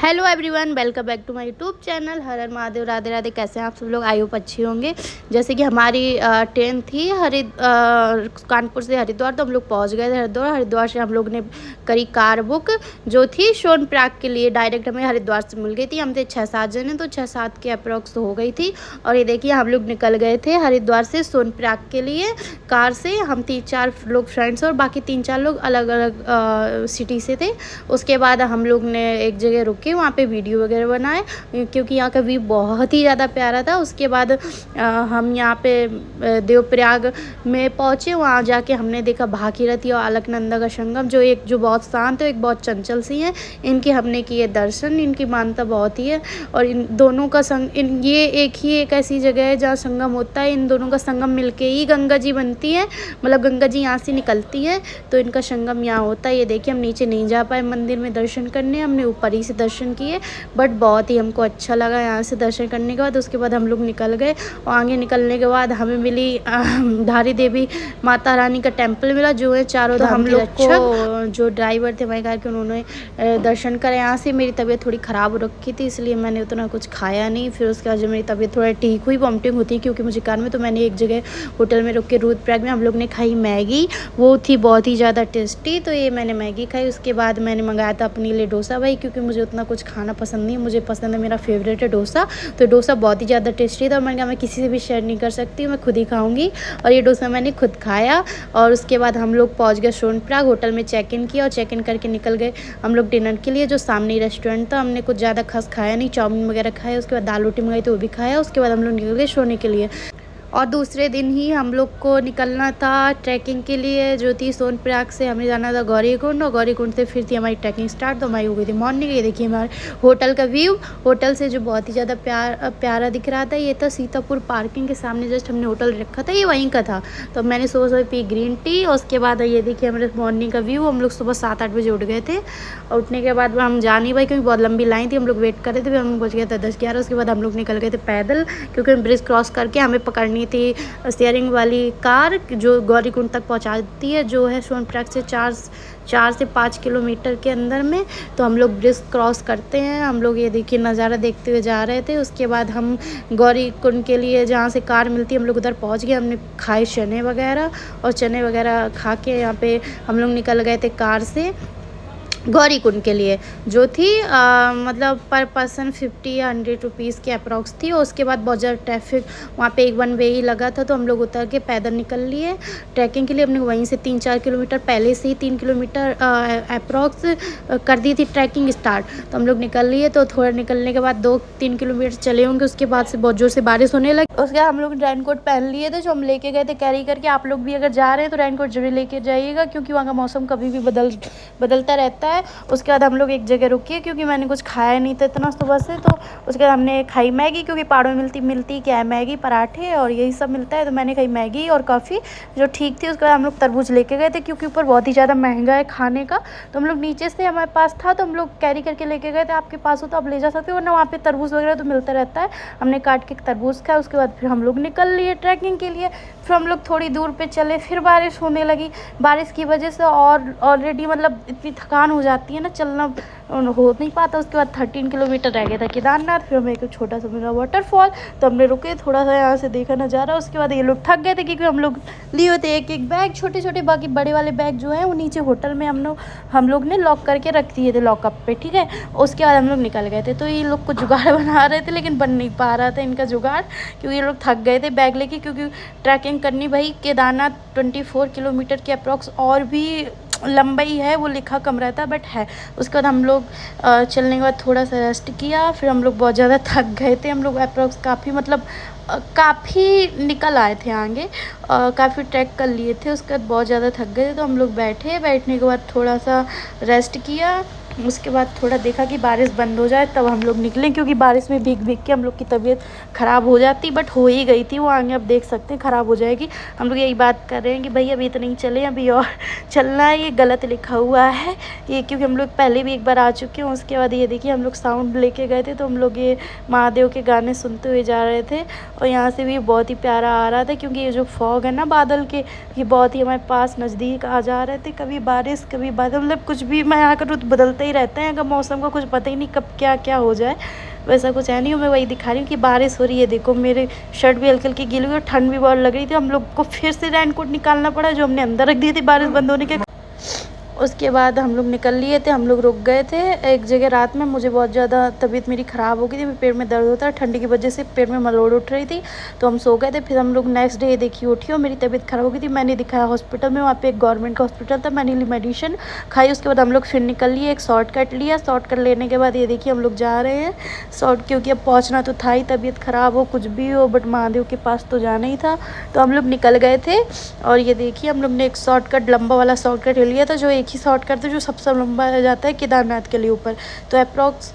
Hello everyone, welcome back to my YouTube channel. Har Har Mahadev, Radhe Radhe. कैसे हैं आप सब लोग? आई होप अच्छे होंगे। जैसे कि हमारी ट्रेन थी कानपुर से हरिद्वार, तो हम लोग पहुंच गए थे हरिद्वार से हम लोग ने करी कार बुक, जो थी सोनप्रयाग के लिए। डायरेक्ट हमें हरिद्वार से मिल गई थी। हम थे 6-7 जने, तो 6-7 के अप्रॉक्स हो गई थी। और ये देखिए, हम लोग निकल गए थे हरिद्वार से सोनप्रयाग के लिए कार से। हम 3-4 लोग फ्रेंड्स और बाकी 3-4 लोग अलग अलग सिटी से थे। उसके बाद हम लोग ने एक जगह रुके, वहाँ पे वीडियो वगैरह बनाए, क्योंकि यहाँ का व्यू बहुत ही ज़्यादा प्यारा था। उसके बाद हम यहाँ पे देवप्रयाग में पहुँचे। वहाँ जाके हमने देखा भागीरथी और अलकनंदा का संगम, जो बहुत शांत है, एक बहुत चंचल सी है। इनके हमने किए दर्शन। इनकी मान्यता बहुत ही है। और इन दोनों का ये एक ऐसी जगह है जहाँ संगम होता है। इन दोनों का संगम मिलके ही गंगा जी बनती है, मतलब गंगा जी यहाँ से निकलती है, तो इनका संगम यहाँ होता है। ये देखिए, हम नीचे नहीं जा पाए मंदिर में दर्शन करने, हमने ऊपर ही से दर्शन किए। बट बहुत ही हमको अच्छा लगा यहाँ से दर्शन करने के बाद। उसके बाद हम लोग निकल गए, और आगे निकलने के बाद हमें मिली धारी देवी माता रानी का टेम्पल मिला, जो है चारों धाम के रक्षक। जो ड्राइवर थे वहीं के, उन्होंने दर्शन करे यहाँ से। मेरी तबीयत थोड़ी ख़राब हो रखी थी, इसलिए मैंने उतना कुछ खाया नहीं। फिर उसके बाद जब मेरी तबीयत थोड़ा ठीक हुई, वॉमिटिंग होती है क्योंकि मुझे कार में, तो मैंने एक जगह होटल में रुक के रुद्रप्रयाग में हम लोग ने खाई मैगी। वो थी बहुत ही ज़्यादा टेस्टी, तो ये मैंने मैगी खाई। उसके बाद मैंने मंगाया था अपने लिए डोसा भाई, क्योंकि मुझे उतना कुछ खाना पसंद नहीं है। मुझे पसंद है, मेरा फेवरेट है डोसा। तो डोसा बहुत ही ज़्यादा टेस्टी था, और मैंने कहा मैं किसी से भी शेयर नहीं कर सकती, मैं खुद ही खाऊंगी। और ये डोसा मैंने खुद खाया। और उसके बाद हम लोग पहुँच गए सोनप्रयाग। होटल में चेक इन किया और चेक इन करके निकल गए हम लोग डिनर के लिए, जो सामने ही रेस्टोरेंट था। हमने कुछ ज़्यादा खास खाया नहीं, चाउमीन वगैरह खाया। उसके बाद दाल रोटी मंगाई तो वो भी खाया। उसके बाद हम लोग निकल गए सोने के लिए। और दूसरे दिन ही हम लोग को निकलना था ट्रैकिंग के लिए, जो थी सोनप्रयाग से हमें जाना था गौरीकुंड, और गौरीकुंड से फिर थी हमारी ट्रैकिंग स्टार्ट। तो हमारी हो गई थी मॉर्निंग। ये देखिए हमारे होटल का व्यू, होटल से जो बहुत ही ज़्यादा प्यारा दिख रहा था। ये था सीतापुर पार्किंग के सामने, जस्ट हमने होटल रखा था, ये वहीं का था। तो मैंने सुबह सुबह पी ग्रीन टी। और उसके बाद ये देखिए हमारे मॉर्निंग का व्यू। हम लोग सुबह 7-8 बजे उठ गए थे, और उठने के बाद हम जा नहीं पाए क्योंकि बहुत लंबी लाइन थी। हम लोग वेट कर रहे थे, फिर हम पहुँच गया था 10-11। उसके बाद हम लोग निकल गए थे पैदल, क्योंकि हम ब्रिज क्रॉस करके हमें पकड़नी थी शेयरिंग वाली कार, जो गौरीकुंड तक पहुंचाती है, जो है सोनप्रयाग से 4 से 5 किलोमीटर के अंदर में। तो हम लोग ब्रिज क्रॉस करते हैं। हम लोग ये देखिए नज़ारा देखते हुए जा रहे थे। उसके बाद हम गौरीकुंड के लिए जहाँ से कार मिलती है, हम लोग उधर पहुँच गए। हमने खाए चने वगैरह, और चने वगैरह खा के यहाँ पे हम लोग निकल गए थे कार से गौरीकुंड के लिए, जो थी मतलब पर पर्सन 50 या 100 रुपीज़ के अप्रॉक्स थी। और उसके बाद बहुत ज़्यादा ट्रैफिक, वहाँ पे एक 1 वे ही लगा था, तो हम लोग उतर के पैदल निकल लिए ट्रैकिंग के लिए। हमने वहीं से 3-4 किलोमीटर पहले से ही 3 किलोमीटर अप्रॉक्स कर दी थी ट्रैकिंग स्टार्ट। तो हम लोग निकल लिए। तो थोड़ा निकलने के बाद 2-3 किलोमीटर चले होंगे, उसके बाद से बहुत ज़ोर से बारिश होने लगी। उसके बाद हम लोग रेनकोट पहन लिए थे, जो हम लेके गए थे कैरी करके। आप लोग भी अगर जा रहे हैं तो रेनकोट जरूर लेके जाइएगा, क्योंकि वहाँ का मौसम कभी भी बदलता रहता है। उसके बाद हम लोग एक जगह रुके, क्योंकि मैंने कुछ खाया नहीं था इतना सुबह से। तो उसके बाद हमने खाई मैगी, क्योंकि पहाड़ों में मिलती क्या है, मैगी, पराठे और यही सब मिलता है। तो मैंने खाई मैगी और कॉफ़ी, जो ठीक थी। उसके बाद हम लोग तरबूज लेके गए थे, क्योंकि ऊपर बहुत ही ज़्यादा महंगा है खाने का। तो हम लोग नीचे से, हमारे पास था तो हम लोग कैरी करके लेके गए थे। आपके पास हो तो आप ले जा सकते हो, वरना वहाँ पे तरबूज वगैरह तो मिलता रहता है। हमने काट के तरबूज खाया। उसके बाद फिर हम लोग निकल लिए ट्रैकिंग के लिए। फिर हम लोग थोड़ी दूर पे चले, फिर बारिश होने लगी। बारिश की वजह से और ऑलरेडी मतलब इतनी थकान हो जाती है ना, चलना हो नहीं पाता। उसके बाद 13 किलोमीटर रह गया था केदारनाथ। फिर हमें एक छोटा सा मिला वाटरफॉल, तो हमने रुके, थोड़ा सा यहाँ से देखा नज़ारा। उसके बाद ये लोग थक गए थे, क्योंकि हम लोग लिए हुए थे एक बैग छोटे, बाकी बड़े वाले बैग जो है वो नीचे होटल में हम लोग ने लॉक करके रख दिए थे लॉकअप पे, ठीक है। उसके बाद हम लोग निकल गए थे। तो ये लोग कुछ जुगाड़ बना रहे थे, लेकिन बन नहीं पा रहा था इनका जुगाड़, क्योंकि ये लोग थक गए थे बैग लेके। क्योंकि ट्रैकिंग करनी भाई केदारनाथ 24 किलोमीटर के अप्रॉक्स, और भी लंबाई है, वो लिखा कम रहता बट है। उसके बाद हम लोग चलने के बाद थोड़ा सा रेस्ट किया। फिर हम लोग बहुत ज़्यादा थक गए थे। हम लोग अप्रॉक्स काफ़ी मतलब काफ़ी निकल आए थे आगे, काफ़ी ट्रैक कर लिए थे। उसके बाद बहुत ज़्यादा थक गए थे, तो हम लोग बैठने के बाद थोड़ा सा रेस्ट किया। उसके बाद थोड़ा देखा कि बारिश बंद हो जाए, तब हम लोग निकले, क्योंकि बारिश में भीग के हम लोग की तबीयत ख़राब हो जाती। बट हो ही गई थी वो, आगे अब देख सकते हैं ख़राब हो जाएगी। हम लोग यही बात कर रहे हैं कि भाई अभी इतना ही चले, अभी और चलना है। ये गलत लिखा हुआ है ये, क्योंकि हम लोग पहले भी एक बार आ चुके हैं। उसके बाद ये देखिए, हम लोग साउंड लेके गए थे, तो हम लोग ये महादेव के गाने सुनते हुए जा रहे थे। और यहाँ से भी बहुत ही प्यारा आ रहा था, क्योंकि ये जो फॉग है ना बादल के, ये बहुत ही हमारे पास नज़दीक आ जा रहे थे। कभी बारिश कभी बादल, मतलब कुछ भी, मैं यहाँ का रुत बदलते ही रहता है, अगर मौसम का कुछ पता ही नहीं कब क्या क्या हो जाए, वैसा कुछ है नहीं। मैं वही दिखा रही हूँ कि बारिश हो रही है, देखो मेरे शर्ट भी हल्की हल्की गीली हुई और ठंड भी बहुत लग रही थी। हम लोग को फिर से रेनकोट निकालना पड़ा जो हमने अंदर रख दी थी बारिश बंद होने के। उसके बाद हम लोग निकल लिए थे, हम लोग रुक गए थे एक जगह रात में। मुझे बहुत ज़्यादा तबीयत मेरी ख़राब हो गई थी, मेरे पेट में दर्द होता है, ठंडी की वजह से पेट में मरोड़ उठ रही थी, तो हम सो गए थे। फिर हम लोग नेक्स्ट डे देखिए उठी और मेरी तबीयत ख़राब हो गई थी। मैंने दिखाया हॉस्पिटल में, वहाँ पे एक गवर्नमेंट का हॉस्पिटल था, मैंने ली मेडिसिन खाई। उसके बाद हम लोग फिर निकल लिए, एक शॉर्टकट लिया। शॉर्टकट लेने के बाद ये देखिए हम लोग जा रहे हैं क्योंकि अब पहुँचना तो था ही, तबीयत ख़राब हो कुछ भी हो, बट महादेव के पास तो जाना ही था। तो हम लोग निकल गए थे और ये देखिए हम लोग ने एक शॉर्टकट, लंबा वाला शॉर्टकट ले लिया था, जो एक ही शॉर्टकट था जो सबसे लंबा जाता है केदारनाथ के लिए ऊपर। तो अप्रॉक्स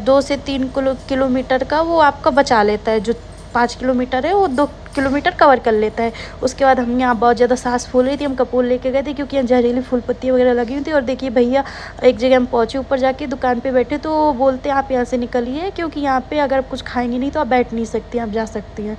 2 से 3 किलोमीटर का वो आपका बचा लेता है, जो 5 किलोमीटर है वो 2 किलोमीटर कवर कर लेता है। उसके बाद हम यहाँ बहुत ज़्यादा सांस फूल रही थी, हम कपूर लेके गए थे क्योंकि यहाँ जहरीली फूल पत्तियाँ वगैरह लगी हुई थी। और देखिए भैया एक जगह हम पहुँचे, ऊपर जाके दुकान पे बैठे, तो बोलते आप यहाँ से निकलिए क्योंकि यहाँ पे अगर आप कुछ खाएंगे नहीं तो आप बैठ नहीं सकती, आप जा सकती हैं,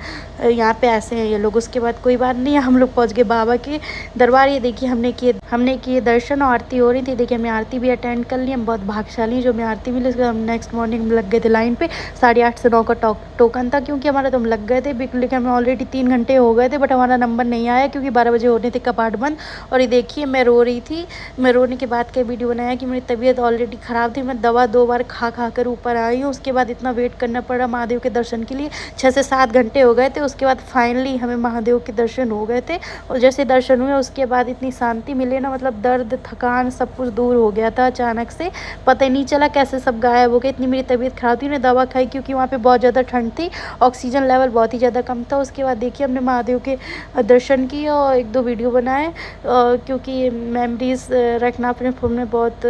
यहाँ पे ऐसे हैं ये लोग। उसके बाद कोई बात नहीं, हम लोग पहुँच गए बाबा के दरबार। ये देखिए हमने किए दर्शन, आरती हो रही थी। देखिए हमने आरती भी अटेंड कर ली, हम बहुत भाग्यशाली जो हमें आरती मिली। उसके बाद हम नेक्स्ट मॉर्निंग लग गए थे लाइन पे। 8:30 से 9 का टोकन था क्योंकि हमारा तो हम लग गए थे, लेकिन हमें ऑलरेडी 3 घंटे हो गए थे, बट हमारा नंबर नहीं आया क्योंकि 12 बजे होने थे कपाट बंद। और ये देखिए मैं रो रही थी, मैं रोने के बाद का वीडियो बनाया कि मेरी तबीयत ऑलरेडी ख़राब थी, मैं दवा 2 बार खा कर ऊपर आई हूँ। उसके बाद इतना वेट करना पड़ा महादेव के दर्शन के लिए, 6 से 7 घंटे हो गए थे। उसके बाद फाइनली हमें महादेव के दर्शन हो गए थे। और जैसे दर्शन हुए उसके बाद इतनी शांति मिली ना, मतलब दर्द थकान सब कुछ दूर हो गया था अचानक से, पता ही नहीं चला कैसे सब गायब हो गए। इतनी मेरी तबीयत ख़राब थी, मैंने दवा खाई क्योंकि वहाँ पे बहुत ज़्यादा ठंड थी, ऑक्सीजन लेवल बहुत ही ज़्यादा कम था। उसके बाद देखिए हमने महादेव के दर्शन किए और 1-2 वीडियो बनाए क्योंकि मेमोरीज रखना अपने फ़ोन में बहुत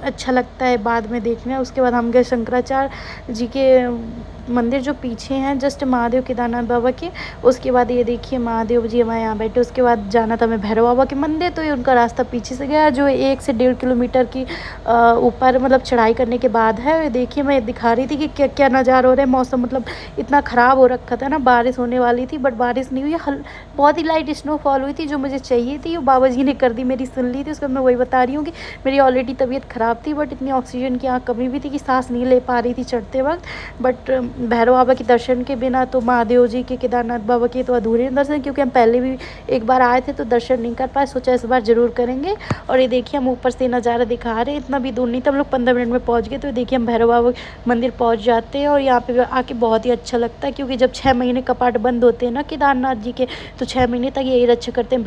अच्छा लगता है बाद में देखने। उसके बाद हम गए शंकराचार्य जी के मंदिर जो पीछे हैं जस्ट महादेव केदारनाथ बाबा के। उसके बाद ये देखिए महादेव जी हमारे यहाँ बैठे। उसके बाद जाना था मैं भैरव बाबा के मंदिर, तो ये उनका रास्ता पीछे से गया जो 1 से 1.5 किलोमीटर की ऊपर मतलब चढ़ाई करने के बाद है। ये देखिए मैं दिखा रही थी कि क्या क्या नज़ारा हो रहा है। मौसम मतलब इतना ख़राब हो रखा था ना, बारिश होने वाली थी बट बारिश नहीं हुई, बहुत ही लाइट स्नोफॉल हुई थी जो मुझे चाहिए थी, वो बाबा जी ने कर दी, मेरी सुन ली थी। उसके बाद मैं वही बता रही हूँ कि मेरी ऑलरेडी तबीयत ख़राब थी, बट इतनी ऑक्सीजन की यहाँ कमी भी थी कि सांस नहीं ले पा रही थी चढ़ते वक्त। बट भैरव बाबा के दर्शन के बिना तो महादेव जी के, केदारनाथ बाबा के तो अधूरे दर्शन, क्योंकि हम पहले भी एक बार आए थे तो दर्शन नहीं कर पाए, सोचा इस बार ज़रूर करेंगे। और ये देखिए हम ऊपर से नज़ारा दिखा रहे हैं, इतना भी दूर नहीं था, हम लोग 15 मिनट में पहुँच गए। तो देखिए हम भैरव बाबा मंदिर पहुँच जाते हैं और यहाँ पे आके बहुत ही अच्छा लगता है क्योंकि जब 6 महीने कपाट बंद होते हैं ना केदारनाथ जी के, तो 6 महीने तक यही रक्षा करते हैं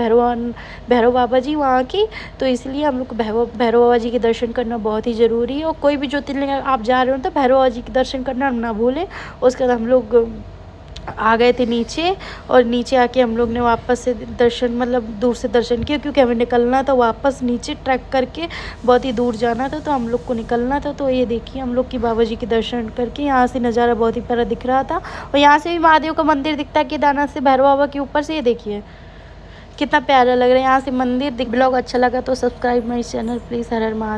भैरव बाबा जी वहाँ की। तो इसलिए हम लोग को भैरव बाबा जी के दर्शन करना बहुत ही ज़रूरी है। और कोई भी ज्योतिर्लिंग आप जा रहे हो तो भैरव बाबा जी के दर्शन करना ना भूलें। उसके बाद हम लोग आ गए थे नीचे, और नीचे आके हम लोग ने वापस से दर्शन मतलब दूर से दर्शन किया क्योंकि हमें निकलना था वापस नीचे, ट्रैक करके बहुत ही दूर जाना था, तो हम लोग को निकलना था। तो ये देखिए हम लोग की बाबा जी के दर्शन करके यहाँ से नज़ारा बहुत ही प्यारा दिख रहा था। और यहाँ से भी महादेव का मंदिर दिखता है केदारनाथ से भैरव बाबा के ऊपर से, ये देखिए कितना प्यारा लग रहा है यहाँ से मंदिर। ब्लॉग अच्छा लगा तो subscribe my channel please. Her Har Mahadev.